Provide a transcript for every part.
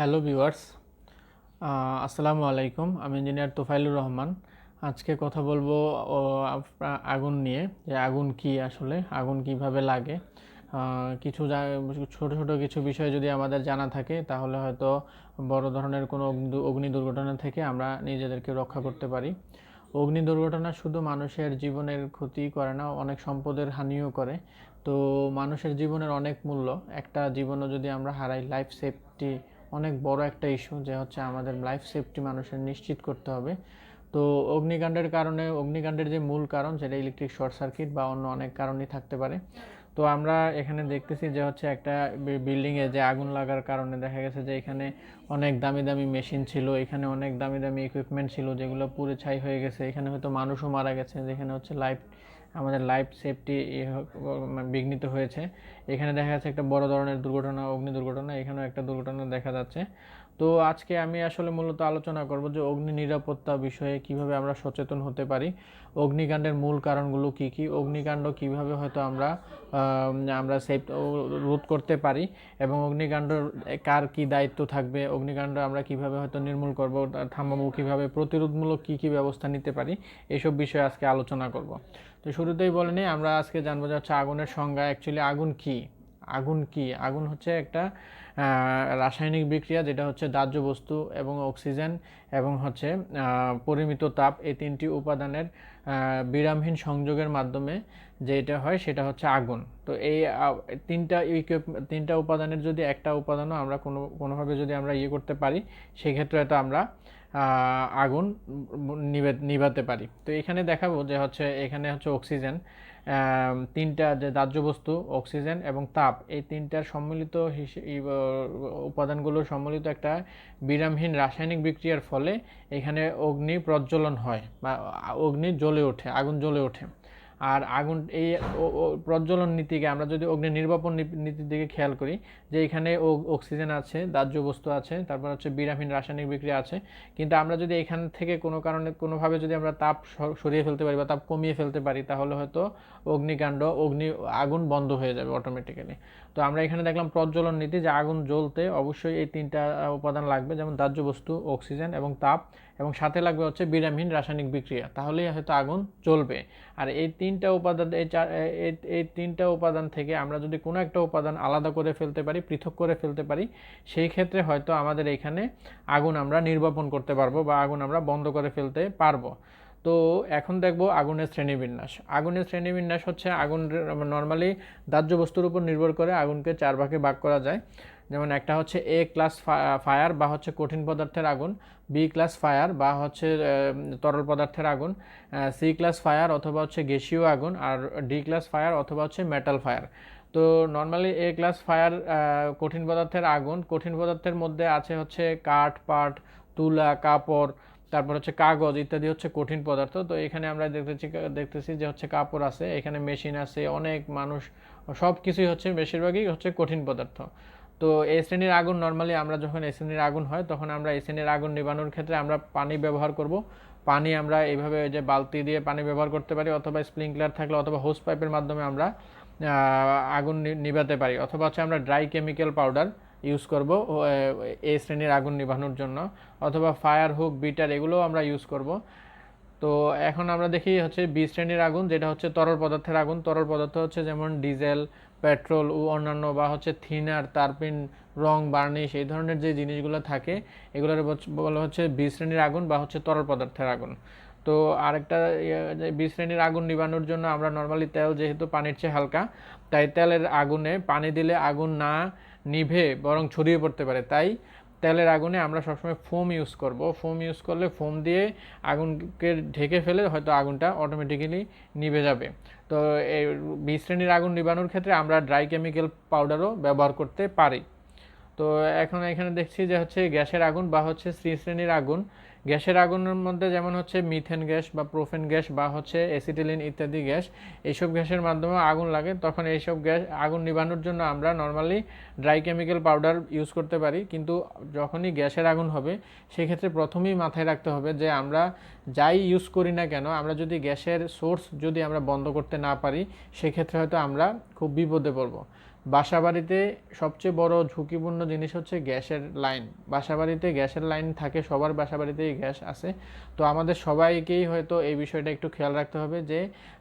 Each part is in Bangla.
হ্যালো ভিউয়ার্স, আসসালামু আলাইকুম। আমি ইঞ্জিনিয়ার তোফাইলুর রহমান। আজকে কথা বলবো আগুন নিয়ে, যে আগুন কি আসলে, আগুন কিভাবে লাগে। কিছু ছোট ছোট কিছু বিষয় যদি আমাদের জানা থাকে তাহলে হয়তো বড় ধরনের কোনো অগ্নি দুর্ঘটনা থেকে আমরা নিজেদেরকে রক্ষা করতে পারি। অগ্নি দুর্ঘটনা শুধু মানুষের জীবনের ক্ষতি করে না, অনেক সম্পদের হানিও করে। তো মানুষের জীবনের অনেক মূল্য, একটা জীবনও যদি আমরা হারাই, লাইফ সেফটি অনেক বড় একটা ইস্যু, যে হচ্ছে আমাদের লাইফ সেফটি মানুষের নিশ্চিত করতে হবে। তো অগ্নিকাণ্ডের যে মূল কারণ সেটা ইলেকট্রিক শর্ট সার্কিট বা অন্য অনেক কারণই থাকতে পারে। তো আমরা এখানে দেখতেছি যে হচ্ছে একটা বিল্ডিংয়ে যে আগুন লাগার কারণে দেখা গেছে যে এখানে অনেক দামি দামি মেশিন ছিল, এখানে অনেক দামি দামি ইকুইপমেন্ট ছিল যেগুলো পুড়ে ছাই হয়ে গেছে। এখানে হয়তো মানুষও মারা গেছে, যেখানে হচ্ছে আমাদের লাইফ সেফটি বিঘ্নিত হয়েছে। এখানে দেখা যাচ্ছে একটা বড় ধরনের দুর্ঘটনা, অগ্নি দুর্ঘটনা, এখানেও একটা দুর্ঘটনা দেখা যাচ্ছে। তো আজকে আমি আসলে মূলত আলোচনা করব যে অগ্নি নিরাপত্তা বিষয়ে কিভাবে আমরা সচেতন হতে পারি, অগ্নিকাণ্ডের মূল কারণগুলো কি কি, অগ্নিকাণ্ড কিভাবে হয়তো আমরা সেফ রোধ করতে পারি, এবং অগ্নিকাণ্ড কার কি দায়িত্ব থাকবে, অগ্নিকাণ্ড আমরা কিভাবে হয়তো নির্মূল করব, থামাবো কিভাবে, প্রতিরোধমূলক কি কি ব্যবস্থা নিতে পারি, এসব বিষয়ে আজকে আলোচনা করব। তো শুরুতেই বলে নিই, আমরা আজকে জানবো যে হচ্ছে আগুনের সংজ্ঞা। অ্যাকচুয়ালি আগুন কি? আগুন হচ্ছে একটা রাসায়নিক বিক্রিয়া, যেটা হচ্ছে দাহ্য বস্তু এবং অক্সিজেন এবং হচ্ছে পরিমিত তাপ, এই তিনটি উপাদানের বিরামহীন সংযোগের মাধ্যমে যেটা হয় সেটা হচ্ছে আগুন। তো এই তিনটা উপাদানের যদি একটা উপাদানও আমরা কোনোভাবে যদি আমরা করতে পারি, সেক্ষেত্রে হয়তো আমরা আগুন নিভাতে পারি। তো এখানে দেখাবো যে হচ্ছে এখানে হচ্ছে অক্সিজেন, তিনটা যে দাহ্য বস্তু, অক্সিজেন এবং তাপ, এই তিনটার সম্মিলিত উপাদানগুলোর সম্মিলিত একটা বিরামহীন রাসায়নিক বিক্রিয়ার ফলে এখানে অগ্নি প্রজ্বলন হয় বা আগুন জ্বলে ওঠে। আর আগুন এই প্রজ্বলন নীতিকে আমরা যদি অগ্নি নির্বাপন নীতির দিকে খেয়াল করি, যে এখানে অক্সিজেন আছে, দাহ্য বস্তু আছে, তারপর হচ্ছে বিরামহীন রাসায়নিক বিক্রিয়া আছে, কিন্তু আমরা যদি এখান থেকে কোনো কারণে কোনোভাবে যদি আমরা তাপ সরিয়ে ফেলতে পারি বা তাপ কমিয়ে ফেলতে পারি, তাহলে হয়তো আগুন বন্ধ হয়ে যাবে অটোমেটিক্যালি। তো আমরা এখানে দেখলাম প্রজ্বলন নীতি, যে আগুন জ্বলতে অবশ্যই এই তিনটা উপাদান লাগবে, যেমন দাহ্য বস্তু, অক্সিজেন এবং তাপ, এবং সাথে লাগবে হচ্ছে বিরামহীন রাসায়নিক বিক্রিয়া, তাহলেই হয়তো আগুন জ্বলবে। আর এই তিনটা উপাদান থেকে আমরা যদি কোনো একটা উপাদান আলাদা করে ফেলতে পারি, পৃথক করে ফেলতে পারি, সেই ক্ষেত্রে হয়তো আমাদের এখানে আগুন আমরা নির্বাপন করতে পারবো বা আগুন আমরা বন্ধ করে ফেলতে পারবো। তো এখন দেখব আগুনের শ্রেণীবিন্যাস হচ্ছে, আগুন নর্মালি দাহ্য বস্তুর উপর নির্ভর করে আগুনকে 4 ভাগে ভাগ করা যায়। যেমন একটা হচ্ছে এ ক্লাস ফায়ার বা হচ্ছে কঠিন পদার্থের আগুন, বি ক্লাস ফায়ার বা হচ্ছে তরল পদার্থের আগুন, সি ক্লাস ফায়ার অথবা হচ্ছে গ্যাসীয় আগুন, আর ডি ক্লাস ফায়ার অথবা হচ্ছে মেটাল ফায়ার। তো নর্মালি এ ক্লাস ফায়ার কঠিন পদার্থের আগুন, কঠিন পদার্থের মধ্যে আছে হচ্ছে কাঠ, পাট, তুলা, কাপড়, তারপর হচ্ছে কাগজ ইত্যাদি হচ্ছে কঠিন পদার্থ। তো এখানে আমরা দেখতেছি যে হচ্ছে কাপড় আছে, এখানে মেশিন আছে, অনেক মানুষ, সব কিছুই হচ্ছে বেশিরভাগই হচ্ছে কঠিন পদার্থ। তো এই শ্রেণীর আগুন নর্মালি আমরা যখন এই শ্রেণীর আগুন হয়, তখন আমরা এই শ্রেণীর আগুন নিবানোর ক্ষেত্রে আমরা পানি ব্যবহার করব। পানি আমরা এইভাবে যে বালতি দিয়ে পানি ব্যবহার করতে পারি, অথবা স্প্রিংকলার থাকলে অথবা হোস পাইপের মাধ্যমে আমরা আগুন নিভাতে পারি, অথবা হচ্ছে আমরা ড্রাই কেমিক্যাল পাউডার ইউজ করব এই শ্রেণীর আগুন নিভানোর জন্য, অথবা ফায়ার হুক, বিটার, এগুলোও আমরা ইউজ করব। তো এখন আমরা দেখি হচ্ছে বি শ্রেণীর আগুন, যেটা হচ্ছে তরল পদার্থের আগুন। তরল পদার্থ হচ্ছে যেমন ডিজেল, পেট্রোল ও অন্যান্য, বা হচ্ছে থিনার, তারপিন, রং, বার্নিশ, এই ধরনের যে জিনিসগুলো থাকে, এগুলোর বলা হচ্ছে বি শ্রেণীর আগুন বা হচ্ছে তরল পদার্থের আগুন। তো আরেকটা বি শ্রেণীর আগুন নিবানোর জন্য আমরা নর্মালি তেল, যেহেতু পানির চেয়ে হালকা, তাই তেলের আগুনে পানি দিলে আগুন না নিভে বরং ছড়িয়ে পড়তে পারে, তাই তেলের আগুনে আমরা সবসময় ফোম ইউজ করব। ফোম ইউজ করলে ফোম দিয়ে আগুনকে ঢেকে ফেলে হয়তো আগুনটা অটোমেটিক্যালি নিভে যাবে। তো এই বি শ্রেণীর আগুন নিবানোর ক্ষেত্রে আমরা ড্রাই কেমিক্যাল পাউডারও ব্যবহার করতে পারি। তো এখন এখানে দেখছি যে হচ্ছে গ্যাসের আগুন বা হচ্ছে সি শ্রেণীর আগুন। গ্যাসের আগুনের মধ্যে যেমন হচ্ছে মিথেন গ্যাস বা প্রোপেন গ্যাস বা হচ্ছে অ্যাসিটিলিন ইত্যাদি গ্যাস, এইসব গ্যাসের মাধ্যমে আগুন লাগে। তখন এইসব গ্যাস আগুন নিভানোর জন্য আমরা normally dry chemical powder use করতে পারি, কিন্তু যখনই গ্যাসের আগুন হবে সেক্ষেত্রে প্রথমেই মাথায় রাখতে হবে যে আমরা যাই ইউজ করি না কেন, আমরা যদি গ্যাসের সোর্স যদি আমরা বন্ধ করতে না পারি, সেক্ষেত্রে হয়তো আমরা খুব বিপদে পড়ব। বাসাবাড়িতে সবচেয়ে বড় ঝুঁকিপূর্ণ জিনিস হচ্ছে গ্যাসের লাইন। বাসাবাড়িতে গ্যাসের লাইন থাকে, সবার বাসাবাড়িতেই গ্যাস আছে। তো আমাদের সবাইকেই হয়তো এই বিষয়টা একটু খেয়াল রাখতে হবে যে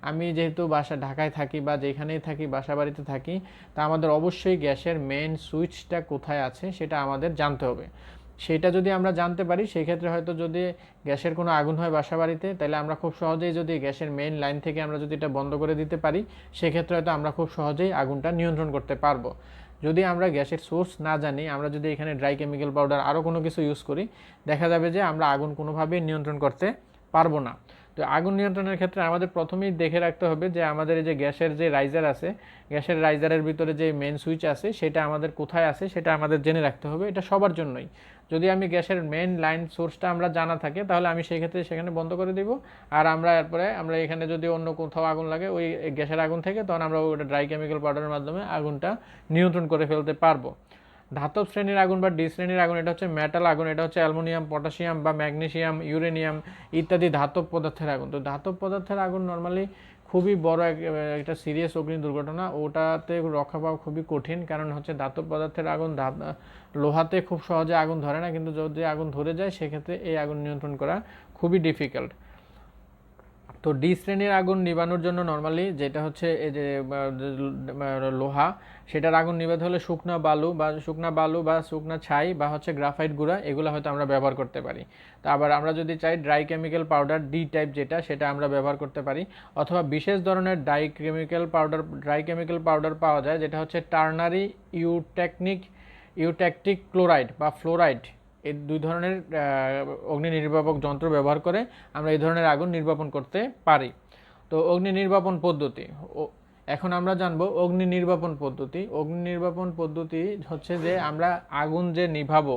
আমি যেহেতু ঢাকায় থাকি বা যেখানেই থাকি, বাসাবাড়িতে থাকি, তা আমাদের অবশ্যই গ্যাসের মেইন সুইচটা কোথায় আছে সেটা আমাদের জানতে হবে। সেটা যদি আমরা জানতে পারি, সেক্ষেত্রে হয়তো যদি গ্যাসের কোনো আগুন হয় বাসা বাড়িতে, তাহলে আমরা খুব সহজেই যদি গ্যাসের মেইন লাইন থেকে আমরা যদি এটা বন্ধ করে দিতে পারি, সেক্ষেত্রে হয়তো আমরা খুব সহজেই আগুনটা নিয়ন্ত্রণ করতে পারবো। যদি আমরা গ্যাসের সোর্স না জানি, আমরা যদি এখানে ড্রাই কেমিক্যাল পাউডার আরও কোনো কিছু ইউজ করি, দেখা যাবে যে আমরা আগুন কোনোভাবেই নিয়ন্ত্রণ করতে পারবো না। তো আগুন নিয়ন্ত্রণের ক্ষেত্রে আমাদের প্রথমেই দেখে রাখতে হবে যে আমাদের এই যে গ্যাসের যে রাইজার আছে, গ্যাসের রাইজারের ভিতরে যে মেন সুইচ আছে সেটা আমাদের কোথায় আছে সেটা আমাদের জেনে রাখতে হবে। এটা সবার জন্যই। যদি আমি গ্যাসের মেন লাইন সোর্সটা আমরা জানা থাকে, তাহলে আমি সেই ক্ষেত্রে সেখানে বন্ধ করে দিব। আর আমরা এরপরে আমরা এখানে যদি অন্য কোথাও আগুন লাগে ওই গ্যাসের আগুন থেকে, তখন আমরা ওটা ড্রাই কেমিক্যাল পাউডারের মাধ্যমে আগুনটা নিয়ন্ত্রণ করে ফেলতে পারবো। ধাতব শ্রেণীর আগুন বা ডি শ্রেণীর আগুন, এটা হচ্ছে মেটাল আগুন। এটা হচ্ছে অ্যালুমিনিয়াম, পটাশিয়াম বা ম্যাগনেসিয়াম, ইউরেনিয়াম ইত্যাদি ধাতব পদার্থের আগুন। তো ধাতব পদার্থের আগুন নর্মালি খুবই বড় একটা সিরিয়াস অগ্নি দুর্ঘটনা। ওটাতে রক্ষা পাওয়া খুবই কঠিন, কারণ হচ্ছে ধাতব পদার্থের আগুন লোহাতে খুব সহজে আগুন ধরে না, কিন্তু যদি আগুন ধরে যায় সেক্ষেত্রে এই আগুন নিয়ন্ত্রণ করা খুবই ডিফিকাল্ট। তো ডি শ্রেণীর আগুন নিবানোর জন্য নর্মালি যেটা হচ্ছে এই যে লোহা, সেটার আগুন নিভাতে হলে শুকনা বালু বা শুকনা ছাই বা হচ্ছে গ্রাফাইট গুঁড়া, এগুলো হয়তো আমরা ব্যবহার করতে পারি। তো আবার আমরা যদি চাই dry chemical powder D type যেটা, সেটা আমরা ব্যবহার করতে পারি। অথবা বিশেষ ধরনের ড্রাই কেমিক্যাল পাউডার পাওয়া যায়, যেটা হচ্ছে টার্নারি ইউট্যাকটিক ক্লোরাইড বা ফ্লোরাইড। এই দুই ধরনের অগ্নি নির্বাপক যন্ত্র ব্যবহার করে আমরা এই ধরনের আগুন নির্বাপন করতে পারি। তো অগ্নি নির্বাপন পদ্ধতি, এখন আমরা জানবো অগ্নি নির্বাপন পদ্ধতি। অগ্নি নির্বাপন পদ্ধতি হচ্ছে যে আমরা আগুন যে নিভাবো,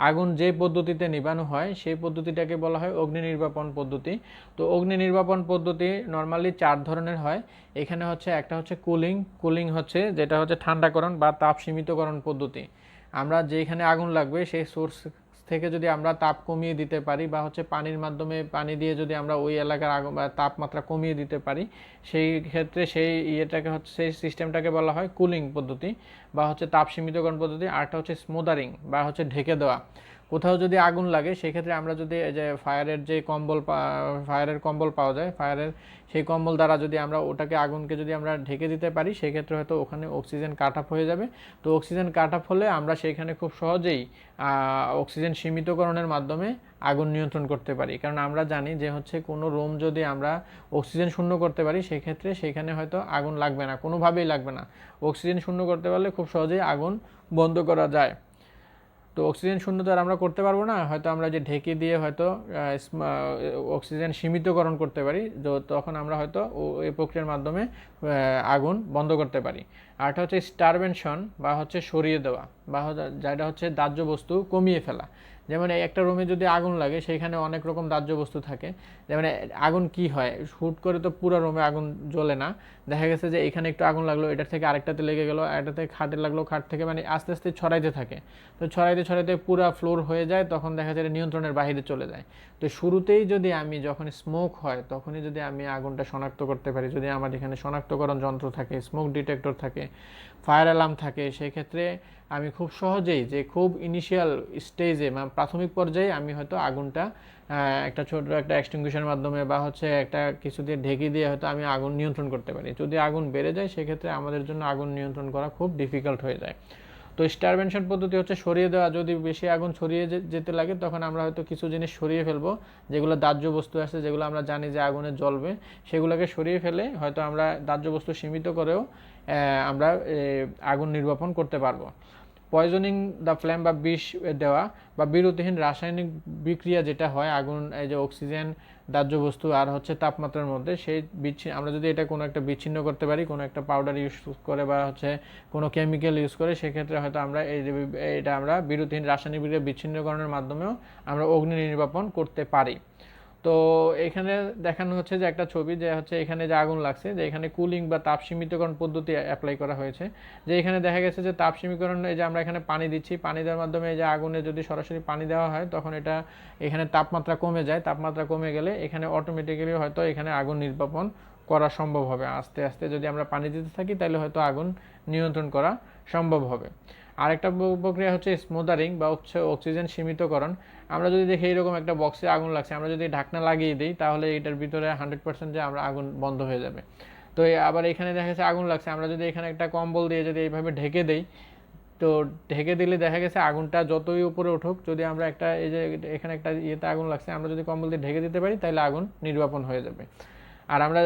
আগুন যে পদ্ধতিতে নিভানো হয় সেই পদ্ধতিটাকে বলা হয় অগ্নি নির্বাপন পদ্ধতি। তো অগ্নি নির্বাপন পদ্ধতি নর্মালি 4 ধরনের হয়। এখানে হচ্ছে একটা হচ্ছে কুলিং হচ্ছে যেটা হচ্ছে ঠান্ডাকরণ বা তাপ সীমিতকরণ পদ্ধতি। আমরা যেখানে আগুন লাগবে সেই সোর্স থেকে যদি আমরা তাপ কমিয়ে দিতে পারি, বা হচ্ছে পানির মাধ্যমে পানি দিয়ে যদি আমরা ওই এলাকার আগুন বা তাপমাত্রা কমিয়ে দিতে পারি, সেই ক্ষেত্রে সেই সেই সিস্টেমটাকে বলা হয় কুলিং পদ্ধতি বা হচ্ছে তাপ সীমিতকরণ পদ্ধতি। আরটা হচ্ছে স্মোদারিং বা হচ্ছে ঢেকে দেওয়া। কোথাও যদি আগুন লাগে সেক্ষেত্রে আমরা যদি এই যে ফায়ারের কম্বল পাওয়া যায়, সেই কম্বল দ্বারা যদি আমরা ওটাকে আগুনকে যদি আমরা ঢেকে দিতে পারি, সেক্ষেত্রে হয়তো ওখানে অক্সিজেন কাট অফ হয়ে যাবে। তো অক্সিজেন কাট অফ হলে আমরা সেখানে খুব সহজেই অক্সিজেন সীমিতকরণের মাধ্যমে আগুন নিয়ন্ত্রণ করতে পারি। কারণ আমরা জানি যে হচ্ছে কোনো রুম যদি আমরা অক্সিজেন শূন্য করতে পারি, সেক্ষেত্রে সেখানে হয়তো আগুন লাগবে না, কোনোভাবেই লাগবে না। অক্সিজেন শূন্য করতে পারলে খুব সহজেই আগুন বন্ধ করা যায়। তো অক্সিজেন শূন্য তো আর আমরা করতে পারবো না, হয়তো আমরা যে ঢেকে দিয়ে হয়তো অক্সিজেন সীমিতকরণ করতে পারি, তখন আমরা হয়তো এই প্রক্রিয়ার মাধ্যমে আগুন বন্ধ করতে পারি। আরটা হচ্ছে স্টারভেনশন বা হচ্ছে সরিয়ে দেওয়া, বা যেটা হচ্ছে দাহ্য বস্তু কমিয়ে ফেলা। যেমন একটা রুমে যদি আগুন লাগে, সেখানে অনেক রকম দাহ্য বস্তু থাকে। যেমন আগুন কি হয়, হুট করে তো পুরো রুমে আগুন জ্বলে না। দেখা গেছে যে এখানে একটু আগুন লাগলো, এটার থেকে আরেকটাতে লেগে গেলো, একটা থেকে খাটে লাগলো, খাট থেকে মানে আস্তে আস্তে ছড়াইতে থাকে। তো ছড়াইতে পুরো ফ্লোর হয়ে যায়, তখন দেখা যায় নিয়ন্ত্রণের বাইরে চলে যায়। তো শুরুতেই যদি আমি যখন স্মোক হয় তখনই যদি আমি আগুনটা শনাক্ত করতে পারি, যদি আমার এখানে শনাক্তকরণ যন্ত্র থাকে, স্মোক ডিটেক্টর থাকে, ফায়ার অ্যালার্ম থাকে, সেক্ষেত্রে আমি খুব সহজেই যে খুব ইনিশিয়াল স্টেজে মানে প্রাথমিক পর্যায়ে আমি হয়তো আগুনটা একটা ছোট একটা এক্সটিংগুইশারের মাধ্যমে বা হচ্ছে একটা কিছু দিয়ে ঢেকে দিয়ে হয়তো আমি আগুন নিয়ন্ত্রণ করতে পারি। যদি আগুন বেড়ে যায়, সেক্ষেত্রে আমাদের জন্য আগুন নিয়ন্ত্রণ করা খুব ডিফিকাল্ট হয়ে যায়। তো স্টারভেনশন পদ্ধতি হচ্ছে সরিয়ে দেওয়া। যদি বেশি আগুন ছড়িয়ে যেতে লাগে, তখন আমরা হয়তো কিছু জিনিস সরিয়ে ফেলবো, যেগুলো দাহ্য বস্তু আছে, যেগুলো আমরা জানি যে আগুনে জ্বলবে, সেগুলোকে সরিয়ে ফেলে হয়তো আমরা দাহ্য বস্তু সীমিত করেও আমরা আগুন নির্বাপন করতে পারবো। পয়জনিং দ্য ফ্লেম বা বিষ দেওয়া বা বিরতিহীন রাসায়নিক বিক্রিয়া যেটা হয় আগুন, এই যে অক্সিজেন, দাহ্য বস্তু আর হচ্ছে তাপমাত্রার মধ্যে, সেই আমরা যদি এটা কোনো একটা বিচ্ছিন্ন করতে পারি, কোনো একটা পাউডার ইউজ করে বা হচ্ছে কোনো কেমিক্যাল ইউজ করে, সেক্ষেত্রে হয়তো আমরা এটা আমরা বিরতিহীন রাসায়নিক বিক্রিয়া বিচ্ছিন্নকরণের মাধ্যমেও আমরা অগ্নি নির্বাপন করতে পারি। তো এখানে দেখানো হচ্ছে যে একটা ছবি, যে হচ্ছে এখানে যে আগুন লাগছে, যে এখানে কুলিং বা তাপ সীমিতকরণ পদ্ধতি অ্যাপ্লাই করা হয়েছে। যে এখানে দেখা গেছে যে তাপ সীমিতকরণ, এই যে আমরা এখানে পানি দিচ্ছি, পানি দেওয়ার মাধ্যমে এই যে আগুনে যদি সরাসরি পানি দেওয়া হয়, তখন এটা এখানে তাপমাত্রা কমে যায়। তাপমাত্রা কমে গেলে এখানে অটোমেটিক্যালি হয়তো এখানে আগুন নির্বাপন করা সম্ভব হবে। আস্তে আস্তে যদি আমরা পানি দিতে থাকি, তাহলে হয়তো আগুন নিয়ন্ত্রণ করা সম্ভব হবে। আরেকটা প্রক্রিয়া হচ্ছে স্মোদারিং বা হচ্ছে অক্সিজেন সীমিতকরণ। আমরা যদি দেখি এরকম একটা বক্সে আগুন লাগছে, আমরা যদি ঢাকনা লাগিয়ে দিই তাহলে এটার ভিতরে 100% যে আমরা আগুন বন্ধ হয়ে যাবে। তো আবার এখানে দেখা যাচ্ছে আগুন লাগছে, আমরা যদি এখানে একটা কম্বল দিয়ে যদি এইভাবে ঢেকে দেই, তো ঢেকে দিলে দেখা গেছে আগুনটা যতই উপরে উঠুক, যদি আমরা একটা এই যে এখানে একটা ইয়েতে আগুন লাগছে, আমরা যদি কম্বল দিয়ে ঢেকে দিতে পারি তাহলে আগুন নির্বাপন হয়ে যাবে। আর আমরা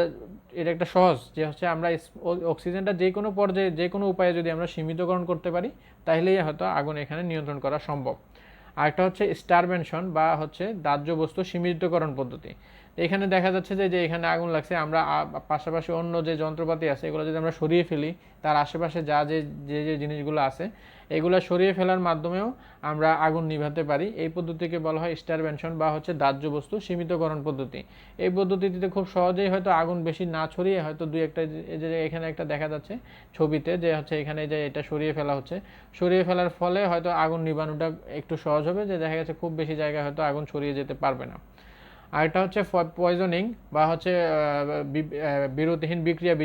এটা একটা সহজ যে হচ্ছে আমরা অক্সিজেনটা যে কোনো পর্যায়ে যে কোনো উপায়ে যদি আমরা সীমিতকরণ করতে পারি তাহলেই হয়তো আগুন এখানে নিয়ন্ত্রণ করা সম্ভব। আরেকটা হচ্ছে স্টারভেনশন বা হচ্ছে দাহ্য বস্তু সীমিতকরণ পদ্ধতি। এখানে দেখা যাচ্ছে যে এখানে আগুন লাগছে, আমরা পাশাপাশি অন্য যে যন্ত্রপাতি আছে এগুলো যদি আমরা সরিয়ে ফেলি, তার আশেপাশে যা যে যে যে জিনিসগুলো আছে এগুলো সরিয়ে ফেলার মাধ্যমেও আমরা আগুন নিভাতে পারি। এই পদ্ধতিকে বলা হয় স্টারভেনশন বা হচ্ছে দাহ্য বস্তু সীমিতকরণ পদ্ধতি। এই পদ্ধতিতে খুব সহজেই হয়তো আগুন বেশি না ছড়িয়ে হয়তো দুই একটা, যে এখানে একটা দেখা যাচ্ছে ছবিতে যে হচ্ছে এখানে যে এটা সরিয়ে ফেলা হচ্ছে, সরিয়ে ফেলার ফলে হয়তো আগুন নিবানোটা একটু সহজ হবে, যে দেখা গেছে খুব বেশি জায়গায় হয়তো আগুন ছড়িয়ে যেতে পারবে না। আরেকটা হচ্ছে পয়জনিং বা হচ্ছে বিরতিহীন বিক্রিয়া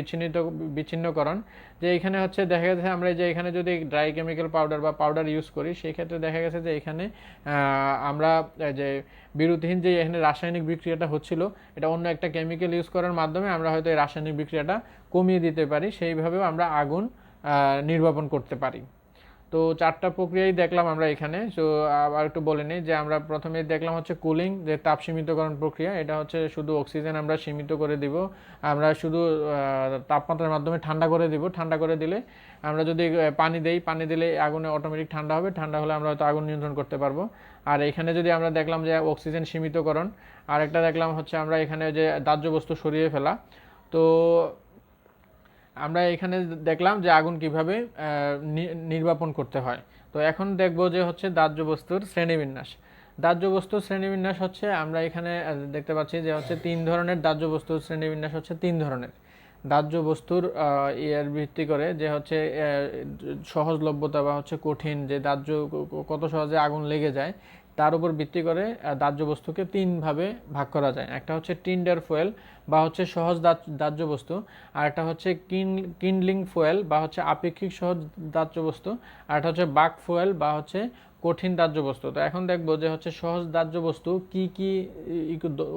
বিচ্ছিন্নকরণ। যে এখানে হচ্ছে দেখা গেছে আমরা যে এখানে যদি ড্রাই কেমিক্যাল পাউডার বা পাউডার ইউজ করি, সেই ক্ষেত্রে দেখা গেছে যে এখানে আমরা যে বিরতিহীন যে এখানে রাসায়নিক বিক্রিয়াটা হচ্ছিল, এটা অন্য একটা কেমিক্যাল ইউজ করার মাধ্যমে আমরা হয়তো এই রাসায়নিক বিক্রিয়াটা কমিয়ে দিতে পারি, সেইভাবেও আমরা আগুন নির্বাপন করতে পারি। তো 4টা প্রক্রিয়াই দেখলাম আমরা এখানে। সো আবার একটু বলে নিই যে আমরা প্রথমে দেখলাম হচ্ছে কুলিং, যে তাপ সীমিতকরণ প্রক্রিয়া। এটা হচ্ছে শুধু অক্সিজেন আমরা সীমিত করে দিব, আমরা শুধু তাপমাত্রার মাধ্যমে ঠান্ডা করে দিব। ঠান্ডা করে দিলে আমরা যদি পানি দেই, পানি দিলে আগুনে অটোমেটিক ঠান্ডা হবে, ঠান্ডা হলে আমরা হয়তো আগুন নিয়ন্ত্রণ করতে পারবো। আর এখানে যদি আমরা দেখলাম যে অক্সিজেন সীমিতকরণ, আর একটা দেখলাম হচ্ছে আমরা এখানে যে দাহ্য বস্তু সরিয়ে ফেলা। তো আমরা এখানে দেখলাম যে আগুন কিভাবে নির্বাপন করতে হয়। তো এখন দেখব যে হচ্ছে দাহ্য বস্তুর শ্রেণীবিন্যাস। দাহ্য বস্তুর শ্রেণীবিন্যাস হচ্ছে আমরা এখানে দেখতে পাচ্ছি যে হচ্ছে 3 ধরনের দাহ্য বস্তুর শ্রেণীবিন্যাস হচ্ছে 3 ধরনের। দাহ্য বস্তুর এর ভিত্তি করে যে হচ্ছে সহজলভ্যতা বা হচ্ছে কঠিন, যে দাহ্য কত সহজে আগুন লেগে যায় তার উপর ভিত্তি করে দাহ্য বস্তুকে 3 ভাবে ভাগ করা যায়। একটা হচ্ছে টিন্ডার ফুয়েল বা হচ্ছে সহজ দাহ্য বস্তু, আর একটা হচ্ছে কিন্ডলিং ফুয়েল বা হচ্ছে আপেক্ষিক সহজ দাহ্য বস্তু, আর একটা হচ্ছে বাক ফুয়েল বা হচ্ছে কঠিন দাহ্য বস্তু। তো এখন দেখবো যে হচ্ছে সহজ দাহ্য বস্তু কি কি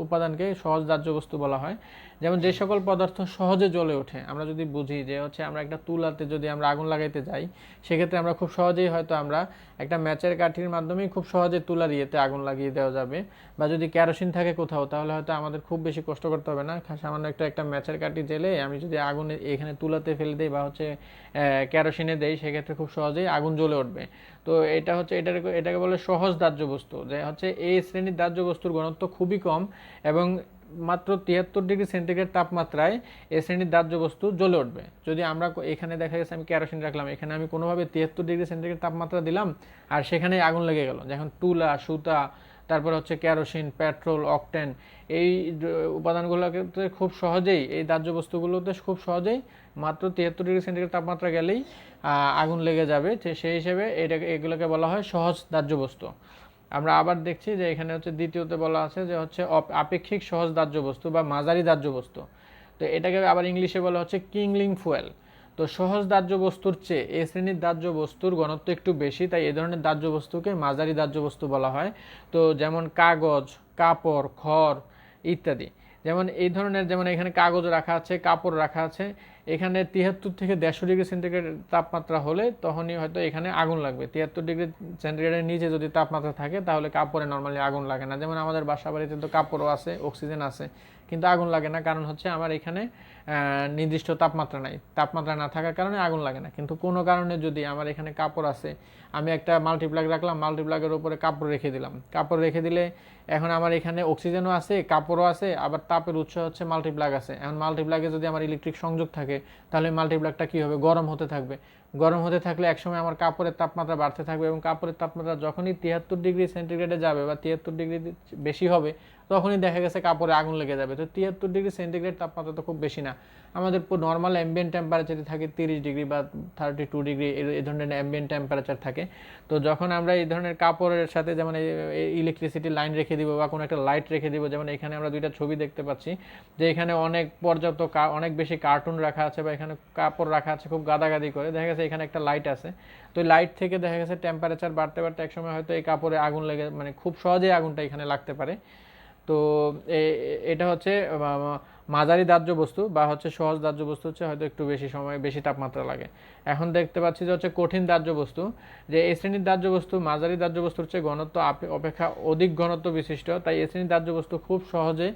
উপাদানকে সহজ দাহ্য বস্তু বলা হয়। যেমন যে সকল পদার্থ সহজে জ্বলে ওঠে, আমরা যদি বুঝি যে হচ্ছে আমরা একটা তুলাতে যদি আমরা আগুন লাগাইতে যাই, সেক্ষেত্রে আমরা খুব সহজেই হয়তো আমরা একটা ম্যাচের কাঠির মাধ্যমেই খুব সহজে তুলার ইয়েতে আগুন লাগিয়ে দেওয়া যাবে। বা যদি কেরোসিন থাকে কোথাও, তাহলে হয়তো আমাদের খুব বেশি কষ্ট করতে হবে না, সামান্য একটা ম্যাচের কাঠি জেলে আমি যদি আগুনে এখানে তুলাতে ফেলে দিই বা হচ্ছে কেরোসিনে দেই, সেক্ষেত্রে খুব সহজেই আগুন জ্বলে উঠবে। তো এটা হচ্ছে এটাকে বলে সহজ দাহ্য বস্তু। যে হচ্ছে এই শ্রেণীর দাহ্য বস্তুর ঘনত্ব খুবই কম এবং মাত্র 73 ডিগ্রি সেন্টিগ্রেড তাপমাত্রায় এই শ্রেণীর দাহ্য বস্তু জ্বলে উঠবে। যদি আমরা এখানে দেখা গেছে আমি কেরোসিন রাখলাম, এখানে আমি কোনোভাবে 73 ডিগ্রি সেন্টিগ্রেড তাপমাত্রা দিলাম আর সেখানে আগুন লেগে গেল, যখন তুলা, সুতা, তারপর হচ্ছে কেরোসিন, পেট্রোল, অকটেন, এই উপাদানগুলোকে খুব সহজেই এই দাহ্য বস্তুগুলোতে খুব সহজেই মাত্র 73 ডিগ্রি সেন্টিগ্রেড তাপমাত্রা গেলেই আগুন লেগে যাবে। সেই হিসেবে এগুলোকে বলা হয় সহজ দাহ্য বস্তু। আমরা আবার দেখছি যে এখানে হচ্ছে দ্বিতীয়তে বলা আছে যে হচ্ছে আপেক্ষিক সহজ দাহ্য বস্তু বা মাঝারি দাহ্য বস্তু। তো এটাকে আবার ইংলিশে বলা হচ্ছে কিংলিং ফুয়েল। তো সহজ দাহ্য বস্তুর চেয়ে এই শ্রেণীর দাহ্য বস্তুর ঘনত্ব একটু বেশি, তাই এই ধরনের দাহ্য বস্তুকে মাঝারি দাহ্য বস্তু বলা হয়। তো যেমন কাগজ, কাপড়, খড় ইত্যাদি। যেমন এই ধরনের, যেমন এখানে কাগজ রাখা আছে, কাপড় রাখা আছে, এখানে 73 থেকে 150 ডিগ্রি সেন্টিগ্রেড তাপমাত্রা হলে তখনই হয়তো এখানে আগুন লাগবে। 73 ডিগ্রি সেন্টিগ্রেডের নিচে যদি তাপমাত্রা থাকে তাহলে কাপড়ে নর্মালি আগুন লাগে না। যেমন আমাদের বাসা বাড়িতে তো কাপড়ও আছে, অক্সিজেন আছে, কিন্তু আগুন লাগে না, কারণ হচ্ছে আমার এখানে নির্দিষ্ট তাপমাত্রা নাই। তাপমাত্রা না থাকার কারণে আগুন লাগে না। কিন্তু কোনো কারণে যদি আমার এখানে কাপড় আছে, আমি একটা মাল্টিপ্লাগ রাখলাম, মাল্টিপ্লাগের উপরে কাপড় রেখে দিলাম, কাপড় রেখে দিলে এখন আমার এখানে অক্সিজেনও আছে, কাপড়ও আছে, আবার তাপের উৎস হচ্ছে মাল্টিপ্লাগ আছে। এখন মাল্টিপ্লাগে যদি আমার ইলেকট্রিক সংযোগ থাকে তাহলে মাল্টিপ্লাগটা কী হবে, গরম হতে থাকবে। গরম হতে থাকলে একসময় আমার কাপড়ের তাপমাত্রা বাড়তে থাকবে এবং কাপড়ের তাপমাত্রা যখনই 73 ডিগ্রি সেন্টিগ্রেডে যাবে বা 73 ডিগ্রি বেশি হবে, তখনই দেখা গেছে কাপড়ে আগুন লেগে যাবে। তো 73 ডিগ্রি সেন্টিগ্রেড তাপমাত্রা তো খুব বেশি না, আমাদের নর্মাল অ্যাম্বিয়েন্ট টেম্পারেচারে থাকে 30 ডিগ্রি বা 32 ডিগ্রি, এই ধরনের অ্যাম্বিয়েন্ট টেম্পারেচার থাকে। তো যখন আমরা এই ধরনের কাপড়ের সাথে যেমন ইলেকট্রিসিটি লাইন রেখে দিব বা কোনো একটা লাইট রেখে দিব, যেমন এখানে আমরা দুইটা ছবি দেখতে পাচ্ছি যে এখানে অনেক বেশি কার্টুন রাখা আছে বা এখানে কাপড় রাখা আছে খুব গাদাগাদি করে, দেখা গেছে গেছে এখানে একটা লাইট আছে, তো লাইট থেকে দেখা গেছে টেম্পারেচার বাড়তে বাড়তে একসময় হয়তো এই কাপড়ে আগুন লেগে মানে খুব সহজেই আগুনটা এখানে লাগতে পারে। তো এটা হচ্ছে মাঝারি দাহ্য বস্তু বা হচ্ছে সহজ দাহ্য বস্তু হচ্ছে হয়তো একটু বেশি সময় বেশি তাপমাত্রা লাগে। এখন দেখতে পাচ্ছি যে হচ্ছে কঠিন দাহ্য বস্তু, যে এই শ্রেণীর দাহ্য বস্তু মাঝারি দাহ্য বস্তুর চেয়ে ঘনত্ব অপেক্ষা অধিক ঘনত্ব বিশিষ্ট, তাই এই শ্রেণীর দাহ্য বস্তু খুব সহজে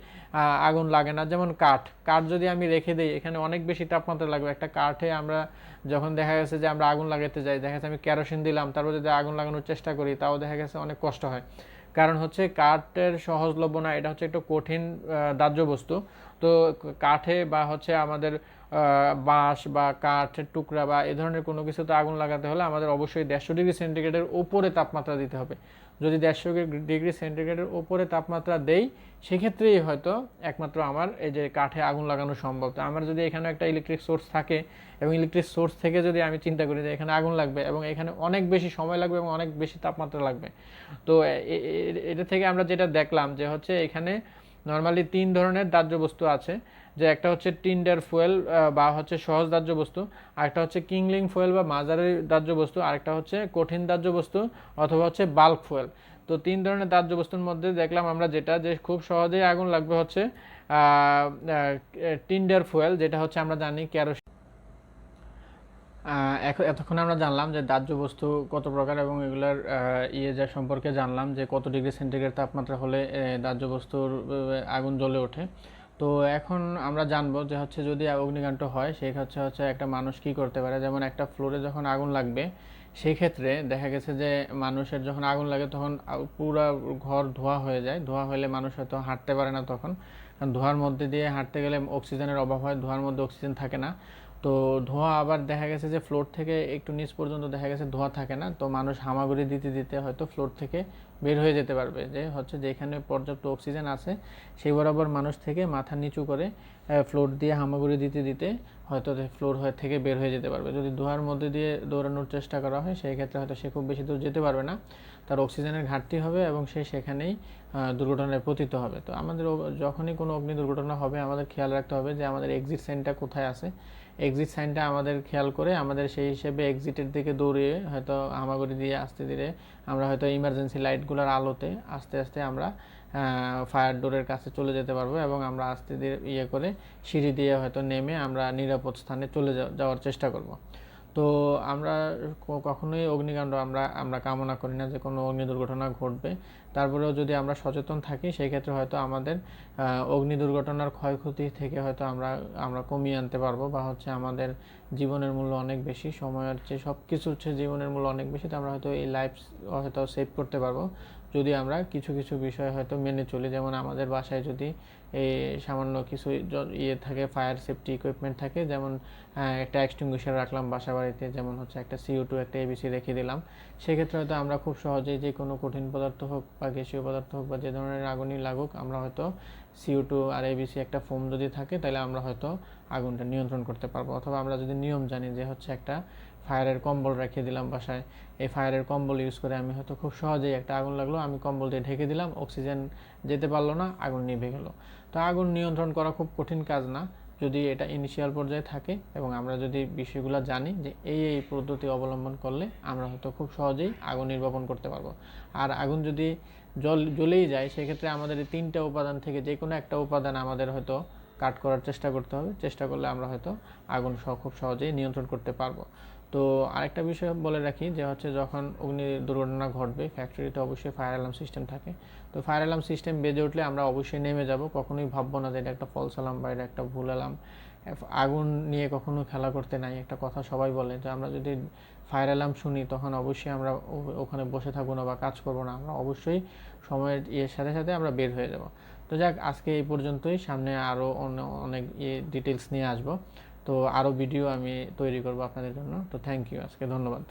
আগুন লাগে না। যেমন কাঠ, কাঠ যদি আমি রেখে দিই এখানে অনেক বেশি তাপমাত্রা লাগবে। একটা কাঠে আমরা যখন দেখা গেছে যে আমরা আগুন লাগাতে যাই, দেখা গেছে আমি কেরোসিন দিলাম, তারপর যদি আগুন লাগানোর চেষ্টা করি তাও দেখা গেছে অনেক কষ্ট হয়, কারণ হচ্ছে কাঠের সহজলভ্য না, এটা হচ্ছে একটু কঠিন দাহ্য বস্তু। তো কাঠে বা হচ্ছে আমাদের বাঁশ বা কাঠের টুকরা বা এ ধরনের কোনো কিছুতে আগুন লাগাতে হলে আমাদের অবশ্যই 150 ডিগ্রি সেন্টিগ্রেডের উপরে তাপমাত্রা দিতে হবে। যদি 150 ডিগ্রি সেন্টিগ্রেডের উপরে তাপমাত্রা দেই সেক্ষেত্রেই হয়তো একমাত্র আমার এই যে কাঠে আগুন লাগানো সম্ভব। তো আমার যদি এখানে একটা ইলেকট্রিক সোর্স থাকে এবং ইলেকট্রিক সোর্স থেকে যদি আমি চিন্তা করি যে এখানে আগুন লাগবে এবং এখানে অনেক বেশি সময় লাগবে এবং অনেক বেশি তাপমাত্রা লাগবে, তো এটা থেকে আমরা যেটা দেখলাম যে হচ্ছে এখানে নর্মালি 3 ধরনের দাহ্য বস্তু আছে, যে একটা হচ্ছে টিন্ডার ফুয়েল বা হচ্ছে সহজ দাহ্য বস্তু, আরেকটা হচ্ছে কিংলিং ফুয়েল বা মাঝারি দাহ্য বস্তু, আরেকটা হচ্ছে কঠিন দাহ্য বস্তু অথবা হচ্ছে বাল্ক ফুয়েল। তো 3 ধরনের দাহ্য বস্তুর মধ্যে দেখলাম আমরা যেটা যে খুব সহজেই আগুন লাগবে হচ্ছে টিন্ডার ফুয়েল, যেটা হচ্ছে আমরা জানি কেরোসিন। এতক্ষণ আমরা জানলাম যে দাহ্য বস্তু কত প্রকার এবং এগুলার যা সম্পর্কে জানলাম যে কত ডিগ্রি সেন্টিগ্রেড তাপমাত্রা হলে দাহ্য বস্তুর আগুন জ্বলে ওঠে। তো এখন আমরা জানবো যে হচ্ছে যদি অগ্নিকাণ্ড হয় সেই হচ্ছে একটা মানুষ কি করতে পারে। যেমন একটা ফ্লোরে যখন আগুন লাগবে সেই ক্ষেত্রে দেখা গেছে যে মানুষের যখন আগুন লাগে তখন পুরো ঘর ধোঁয়া হয়ে যায়, ধোঁয়া হলে মানুষ হয়তো হাঁটতে পারে না তখন, কারণ ধোঁয়ার মধ্যে দিয়ে হাঁটতে গেলে অক্সিজেনের অভাব হয়, ধোঁয়ার মধ্যে অক্সিজেন থাকে না। তো ধোঁয়া আবার দেখা গেছে যে ফ্লোর থেকে একটু নিচ পর্যন্ত দেখা গেছে ধোঁয়া থাকে না, তো মানুষ হামাগুড়ি দিতে দিতে হয়তো ফ্লোর থেকে বের হয়ে যেতে পারবে, যে হচ্ছে যেখানে পর্যাপ্ত অক্সিজেন আছে সেই বরাবর মানুষ থেকে মাথা নিচু করে ফ্লোর দিয়ে হামাগুড়ি দিতে দিতে হয়তো ফ্লোর হয়ে থেকে বের হয়ে যেতে পারবে। যদি ধোঁয়ার মধ্যে দিয়ে দৌড়ানোর চেষ্টা করা হয় সেই ক্ষেত্রে হয়তো সে খুব বেশি দূর যেতে পারবে না, তার অক্সিজেনের ঘাটতি হবে এবং সে সেখানেই দুর্ঘটনায় পতিত হবে। তো আমাদের যখনই কোনো অগ্নি দুর্ঘটনা হবে আমাদের খেয়াল রাখতে হবে যে আমাদের এক্সিট সাইনটা কোথায় আছে, এক্সিট সাইনটা আমাদের খেয়াল করে আমাদের সেই হিসেবে এক্সিটের দিকে দৌড়িয়ে হয়তো হামাগুড়ি দিয়ে আস্তে ধীরে আমরা হয়তো ইমার্জেন্সি লাইটগুলোর আলোতে আস্তে আস্তে আমরা ফায়ার ডোরের কাছে চলে যেতে পারবো এবং আমরা আস্তে ধীরে করে সিঁড়ি দিয়ে হয়তো নেমে আমরা নিরাপদ স্থানে চলে যাওয়ার চেষ্টা করব। তো আমরা কখনোই অগ্নিকাণ্ড আমরা কামনা করি না যে কোনো অগ্নি দুর্ঘটনা ঘটবে, তারপরেও যদি আমরা সচেতন থাকি সেই ক্ষেত্রে হয়তো আমাদের অগ্নি দুর্ঘটনার ক্ষয়ক্ষতি থেকে হয়তো আমরা কমিয়ে আনতে পারবো, বা হচ্ছে আমাদের জীবনের মূল্য অনেক বেশি, সময়ের চেয়ে সব কিছুর চেয়ে জীবনের মূল্য অনেক বেশি, তো আমরা হয়তো এই লাইফ হয়তো সেভ করতে পারবো যদি আমরা কিছু কিছু বিষয় হয়তো মেনে চলি। যেমন আমাদের বাসায় যদি এই সামান্য কিছু থাকে, ফায়ার সেফটি ইকুইপমেন্ট থাকে, যেমন একটা এক্সটিংগুইশার রাখলাম বাসা বাড়িতে, যেমন হচ্ছে একটা CO2 একটা ABC রেখে দিলাম, সেক্ষেত্রে হয়তো আমরা খুব সহজেই যে কোনো কঠিন পদার্থ হোক বা গ্যাসীয় পদার্থ হোক বা যে ধরনের আগুনই লাগুক আমরা হয়তো CO2 আর ABC একটা ফোম যদি থাকে তাহলে আমরা হয়তো আগুনটা নিয়ন্ত্রণ করতে পারবো। অথবা আমরা যদি নিয়ম জানি যে হচ্ছে একটা ফায়ারের কম্বল রেখে দিলাম বাসায়, এই ফায়ারের কম্বল ইউজ করে আমি হয়তো খুব সহজেই একটা আগুন লাগলো আমি কম্বল দিয়ে ঢেকে দিলাম, অক্সিজেন যেতে পারলো না, আগুন নিভে গেল। তো আগুন নিয়ন্ত্রণ করা খুব কঠিন কাজ না যদি এটা ইনিশিয়াল পর্যায়ে থাকে এবং আমরা যদি বিষয়গুলো জানি যে এই পদ্ধতি অবলম্বন করলে আমরা হয়তো খুব সহজেই আগুন নির্বাপন করতে পারবো। আর আগুন যদি জ্বলেই যায় সেক্ষেত্রে আমাদের এই 3টা উপাদান থেকে যে কোনো একটা উপাদান আমাদের হয়তো কাট করার চেষ্টা করতে হবে, চেষ্টা করলে আমরা হয়তো আগুন খুব সহজেই নিয়ন্ত্রণ করতে পারবো। তো আরেকটা বিষয় বলে রাখি যে হচ্ছে যখন অগ্নি দুর্ঘটনা ঘটবে ফ্যাক্টরিতে অবশ্যই ফায়ার অ্যালার্ম সিস্টেম থাকে। তো ফায়ার অ্যালার্ম সিস্টেম বেজে উঠলে আমরা অবশ্যই নেমে যাব, কখনোই ভাববো না যে এটা একটা ফলস অ্যালার্ম বা এটা একটা ভুল অ্যালার্ম। আগুন নিয়ে কখনো খেলা করতে নাই, একটা কথা সবাই বলে যে আমরা যদি ফায়ার অ্যালার্ম শুনি তখন অবশ্যই আমরা ওখানে বসে থাকবো না বা কাজ করবো না, আমরা অবশ্যই সময়ের সাথে সাথে আমরা বের হয়ে যাব। তো যাক, আজকে এই পর্যন্তই, সামনে আরও অনেক ডিটেলস নিয়ে আসবো, তো আরও ভিডিও আমি তৈরি করবো আপনাদের জন্য। তো থ্যাংক ইউ, আজকে ধন্যবাদ।